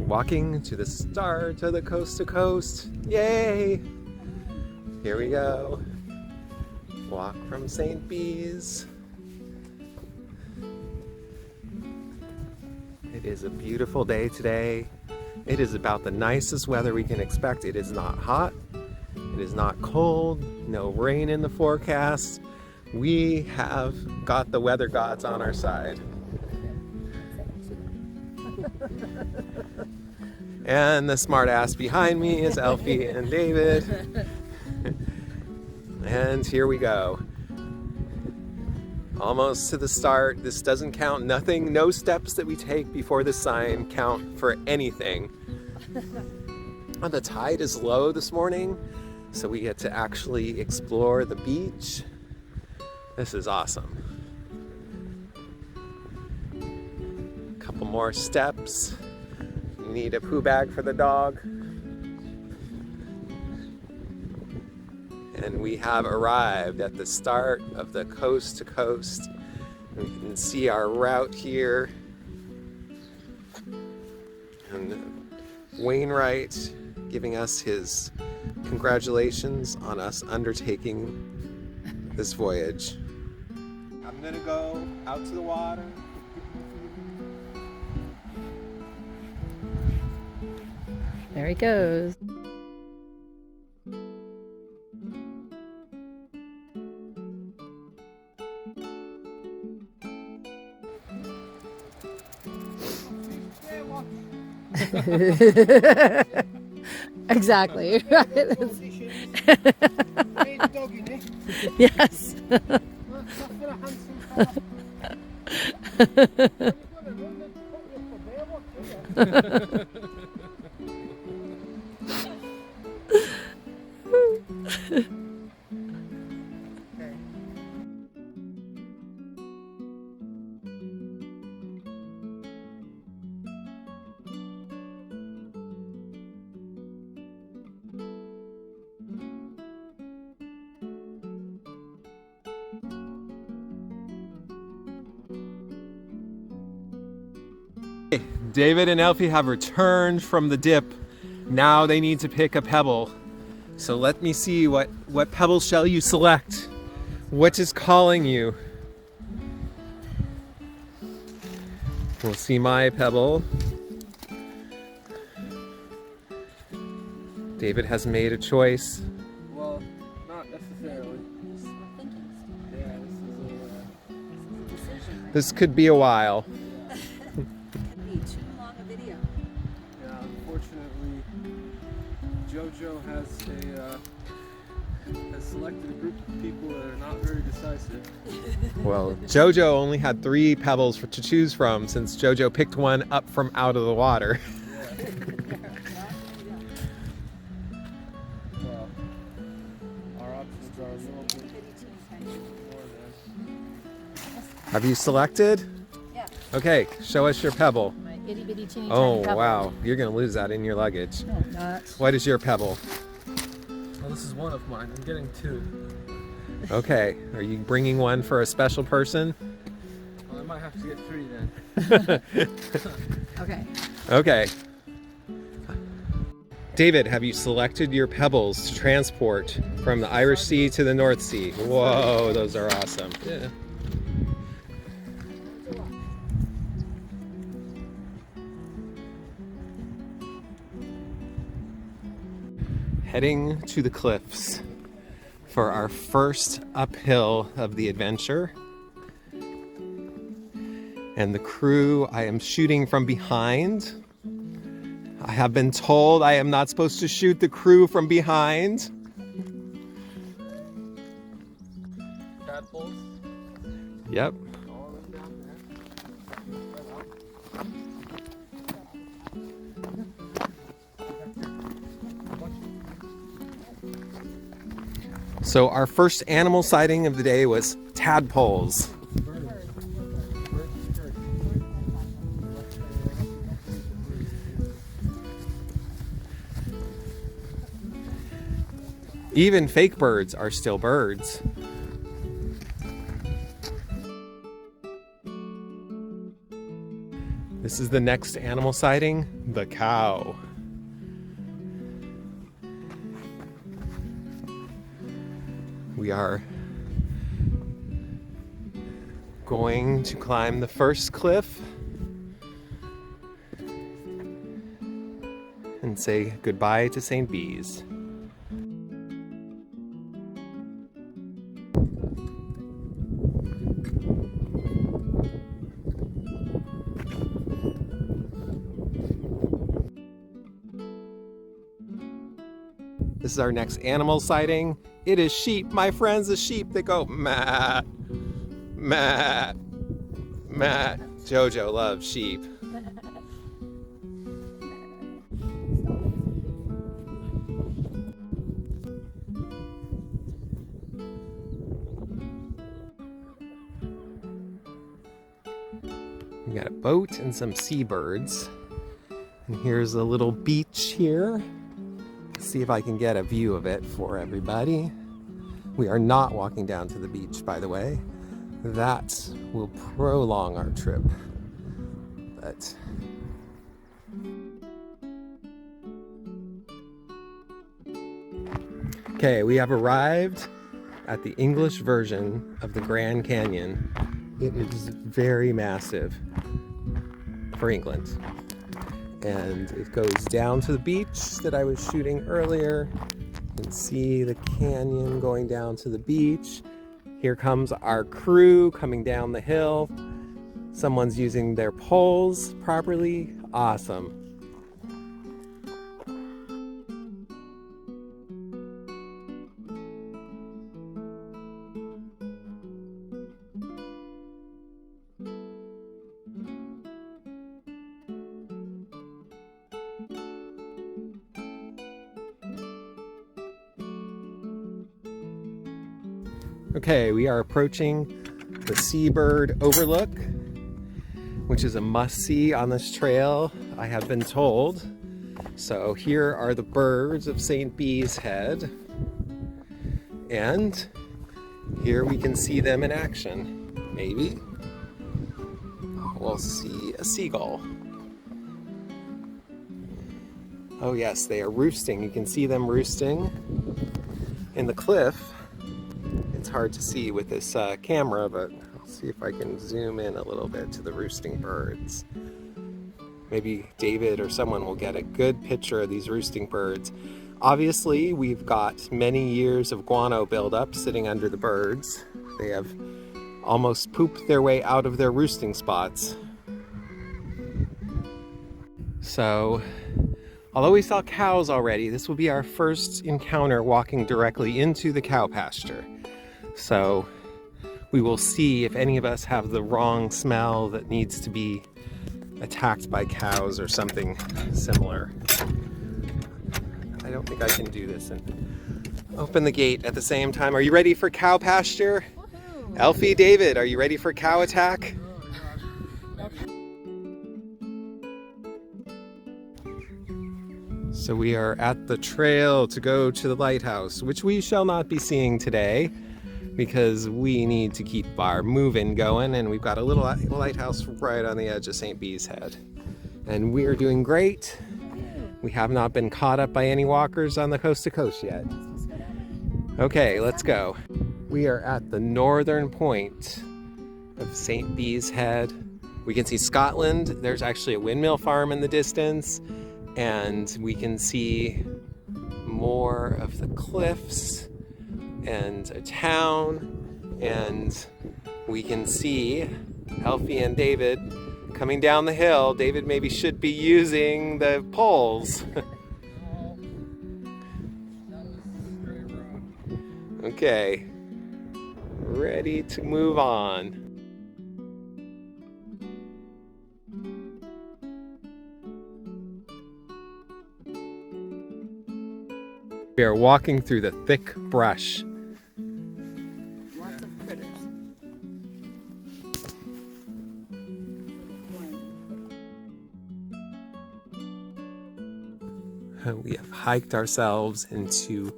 Walking to the start of the coast to coast. Yay! Here we go. Walk from St. Bees. It is a beautiful day today. It is about the nicest weather we can expect. It is not hot. It is not cold. No rain in the forecast. We have got the weather gods on our side. And the smart ass behind me is Elfie and David. And here we go. Almost to the start. This doesn't count. Nothing, no steps that we take before the sign count for anything. The tide is low this morning, so we get to actually explore the beach. This is awesome. A couple more steps. You need a poo bag for the dog. And we have arrived at the start of the coast to coast. We can see our route here. And Wainwright giving us his congratulations on us undertaking this voyage. I'm gonna go out to the water. There he goes. Exactly. Yes. David and Elfie have returned from the dip. Now they need to pick a pebble. So let me see, what pebble shall you select? What is calling you? We'll see my pebble. David has made a choice. Well, not necessarily. Yeah, This could be a while. yeah, unfortunately, JoJo has selected a group of people that are not very decisive. Well, JoJo only had 3 pebbles to choose from since JoJo picked one up from out of the water. Well, our options are more than. Have you selected? Yeah. Okay, show us your pebble. My itty bitty teeny Oh, tiny pebble. wow. You're going to lose that in your luggage. No, I'm not. What is your pebble? Well, this is one of mine. I'm getting 2. Okay. Are you bringing one for a special person? Well, I might have to get 3 then. Okay. Okay. David, have you selected your pebbles to transport from the Irish Sea to the North Sea? Whoa, those are awesome. Yeah. Heading to the cliffs for our first uphill of the adventure. And the crew, I am shooting from behind. I have been told I am not supposed to shoot the crew from behind. Tadpoles. Yep. All of them down there. So our first animal sighting of the day was tadpoles. Even fake birds are still birds. This is the next animal sighting, the cow. We are going to climb the first cliff and say goodbye to St. Bees. This is our next animal sighting. It is sheep, my friends, the sheep that go mat, mat, mat. Jojo loves sheep. We got a boat and some seabirds. And here's a little beach here. See if I can get a view of it for everybody. We are not walking down to the beach, by the way. That will prolong our trip. But okay, we have arrived at the English version of the Grand Canyon. It is very massive for England. And it goes down to the beach that I was shooting earlier. You can see the canyon going down to the beach. Here comes our crew coming down the hill. Someone's using their poles properly. Awesome. Okay, we are approaching the Seabird Overlook, which is a must-see on this trail, I have been told. So here are the birds of St. Bees Head, and here we can see them in action, maybe. We'll see a seagull. Oh yes, they are roosting. You can see them roosting in the cliff. It's hard to see with this camera, but I'll see if I can zoom in a little bit to the roosting birds. Maybe David or someone will get a good picture of these roosting birds. Obviously, we've got many years of guano buildup sitting under the birds. They have almost pooped their way out of their roosting spots. So, although we saw cows already, this will be our first encounter walking directly into the cow pasture. So we will see if any of us have the wrong smell that needs to be attacked by cows or something similar. I don't think I can do this and open the gate at the same time. Are you ready for cow pasture? Elfie, David, are you ready for cow attack? So we are at the trail to go to the lighthouse, which we shall not be seeing today because we need to keep our move-in going, and we've got a little lighthouse right on the edge of St. Bees Head. And we are doing great. We have not been caught up by any walkers on the coast to coast yet. Okay, let's go. We are at the northern point of St. Bees Head. We can see Scotland. There's actually a windmill farm in the distance, and we can see more of the cliffs and a town, and we can see Elfie and David coming down the hill. David maybe should be using the poles. Okay, ready to move on. We are walking through the thick brush. Lots of critters. We have hiked ourselves into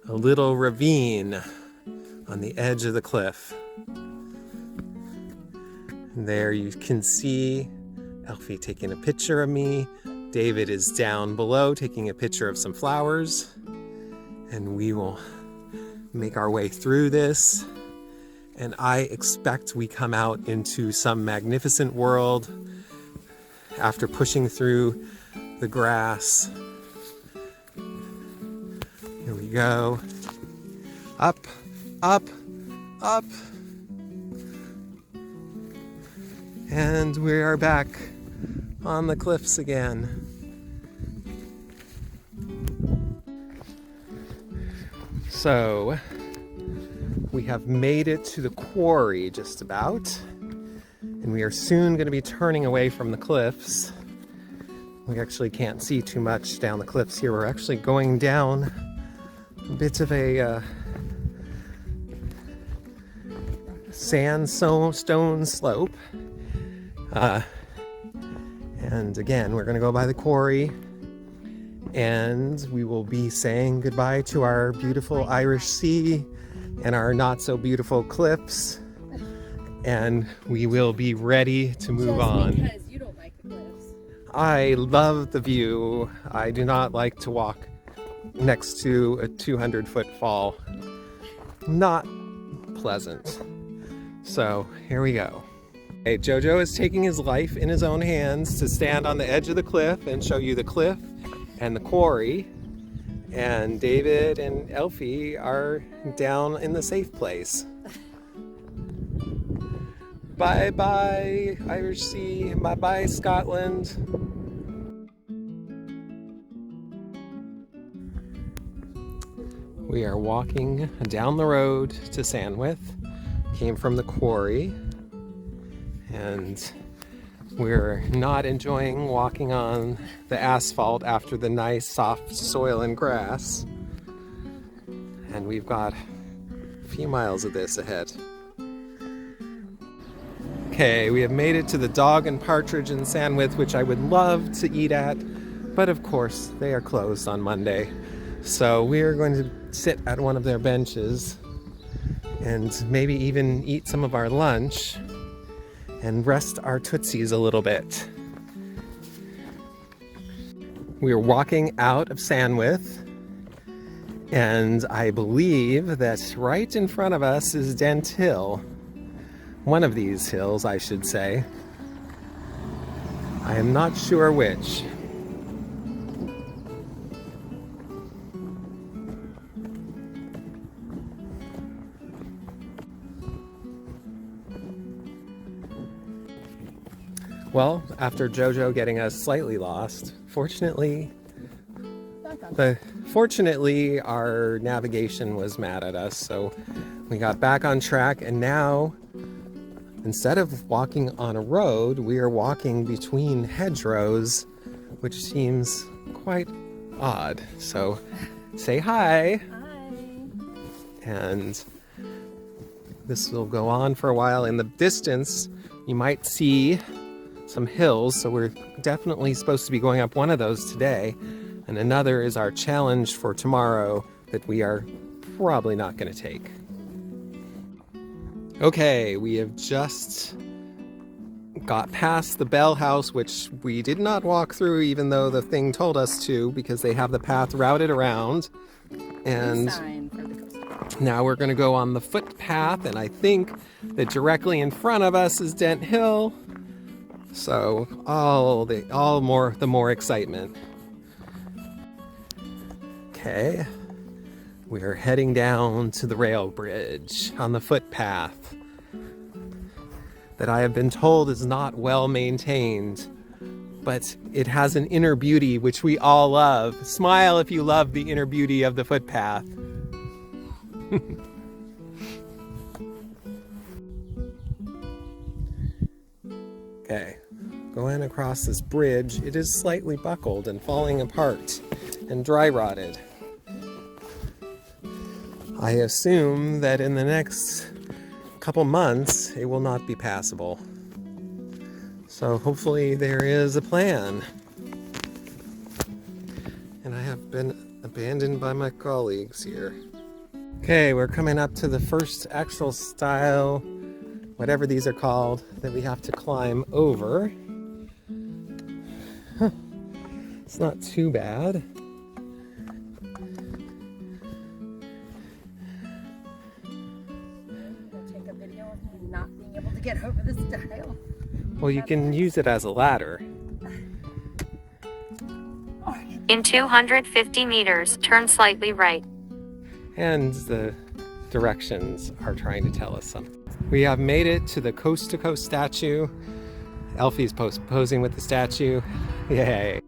a little ravine on the edge of the cliff. And there you can see Elfie taking a picture of me. David is down below taking a picture of some flowers. And we will make our way through this. And I expect we come out into some magnificent world after pushing through the grass. Here we go. Up, up, up. And we are back on the cliffs again. So, we have made it to the quarry just about, and we are soon going to be turning away from the cliffs. We actually can't see too much down the cliffs here. We're actually going down a bit of a sandstone slope. And again, we're going to go by the quarry, and we will be saying goodbye to our beautiful Irish Sea and our not so beautiful cliffs, and we will be ready to move on. Just because you don't like the cliffs. I love the view. I do not like to walk next to a 200-foot fall. Not pleasant. So here we go. Okay, Jojo is taking his life in his own hands to stand on the edge of the cliff and show you the cliff and the quarry. And David and Elfie are down in the safe place. Bye-bye, Irish Sea. Bye-bye, Scotland. We are walking down the road to Sandwith. Came from the quarry. And we're not enjoying walking on the asphalt after the nice soft soil and grass. And we've got a few miles of this ahead. Okay, we have made it to the Dog and Partridge in Sandwith, which I would love to eat at, but of course they are closed on Monday. So we are going to sit at one of their benches and maybe even eat some of our lunch and rest our tootsies a little bit. We are walking out of Sandwith, and I believe that right in front of us is Dent Hill. One of these hills, I should say. I am not sure which. Well, after Jojo getting us slightly lost, fortunately our navigation was mad at us, so we got back on track, and now instead of walking on a road, we are walking between hedgerows, which seems quite odd. So say hi. Hi. And this will go on for a while. In the distance, you might see some hills, so we're definitely supposed to be going up one of those today, and another is our challenge for tomorrow that we are probably not going to take. Okay, we have just got past the Bell House, which we did not walk through even though the thing told us to, because they have the path routed around. And Sign for the coast. now we're going to go on the footpath, and I think that directly in front of us is Dent Hill. So the more excitement. Okay, we are heading down to the rail bridge on the footpath that I have been told is not well maintained, but it has an inner beauty which we all love. Smile if you love the inner beauty of the footpath. Okay, going across this bridge, it is slightly buckled and falling apart and dry rotted. I assume that in the next couple months it will not be passable. So hopefully there is a plan. And I have been abandoned by my colleagues here. Okay, we're coming up to the first actual stile, whatever these are called, that we have to climb over. It's not too bad. We'll take a video of me not being able to get over this dial. Well, you can use it as a ladder. In 250 meters, turn slightly right. And the directions are trying to tell us something. We have made it to the coast-to-coast statue. Elfie's posing with the statue. Yay.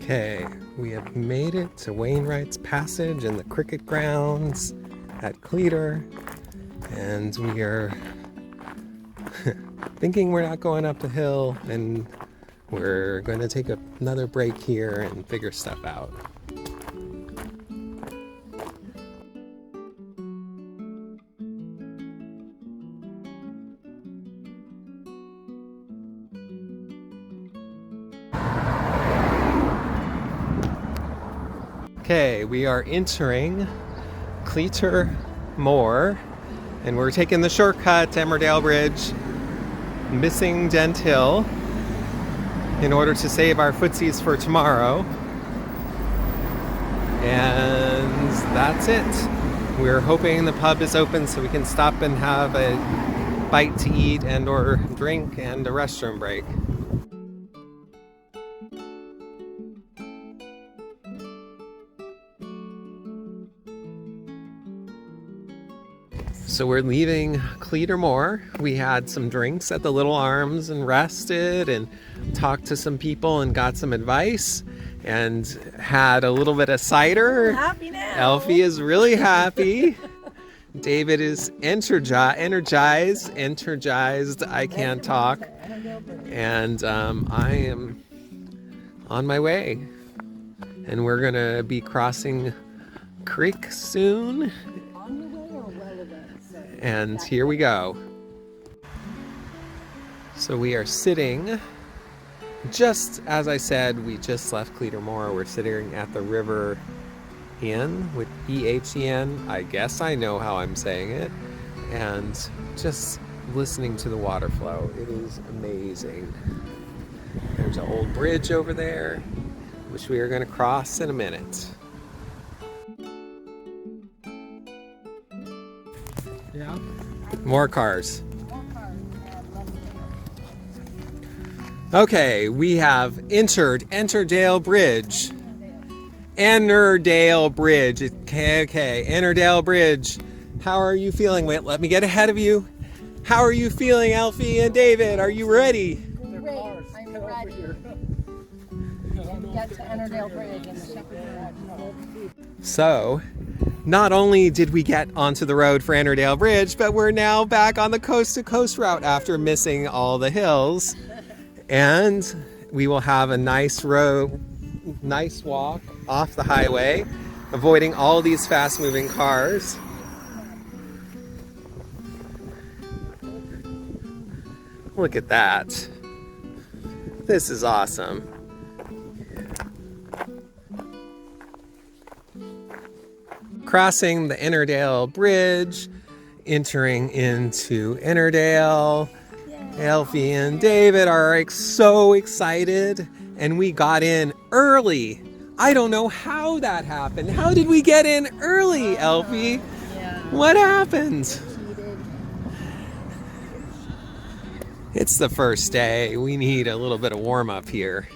Okay, we have made it to Wainwright's Passage and the cricket grounds at Cleator, and we are thinking we're not going up the hill, and we're going to take another break here and figure stuff out. Okay, we are entering Cleator Moor, and we're taking the shortcut to Ennerdale Bridge, missing Dent Hill, in order to save our footsies for tomorrow. And that's it. We're hoping the pub is open so we can stop and have a bite to eat and or drink and a restroom break. So we're leaving Cleator Moor. We had some drinks at the Little Arms and rested and talked to some people and got some advice and had a little bit of cider. I'm happy now. Elfie is really happy. David is energized. I can't talk. And I am on my way. And we're gonna be crossing creek soon. And here we go. So we are sitting, just as I said, we just left Cleator Moor. We're sitting at the River Inn with E-H-E-N. I guess I know how I'm saying it. And just listening to the water flow. It is amazing. There's an old bridge over there, which we are going to cross in a minute. Yeah. More cars. Okay, we have entered Ennerdale Bridge. Ennerdale Bridge. Okay, Ennerdale Bridge. How are you feeling? Wait, let me get ahead of you. How are you feeling, Elfie and David? Are you ready? Great, I'm ready. Get to Ennerdale Bridge and the shepherd. So, not only did we get onto the road for Ennerdale Bridge, but we're now back on the coast-to-coast route after missing all the hills. And we will have a nice walk off the highway, avoiding all these fast-moving cars. Look at that. This is awesome. Crossing the Ennerdale Bridge, entering into Ennerdale. Elfie and David are so excited, and we got in early. I don't know how that happened. How did we get in early, Elfie? Yeah. What happened? Cheated. It's the first day. We need a little bit of warm up here.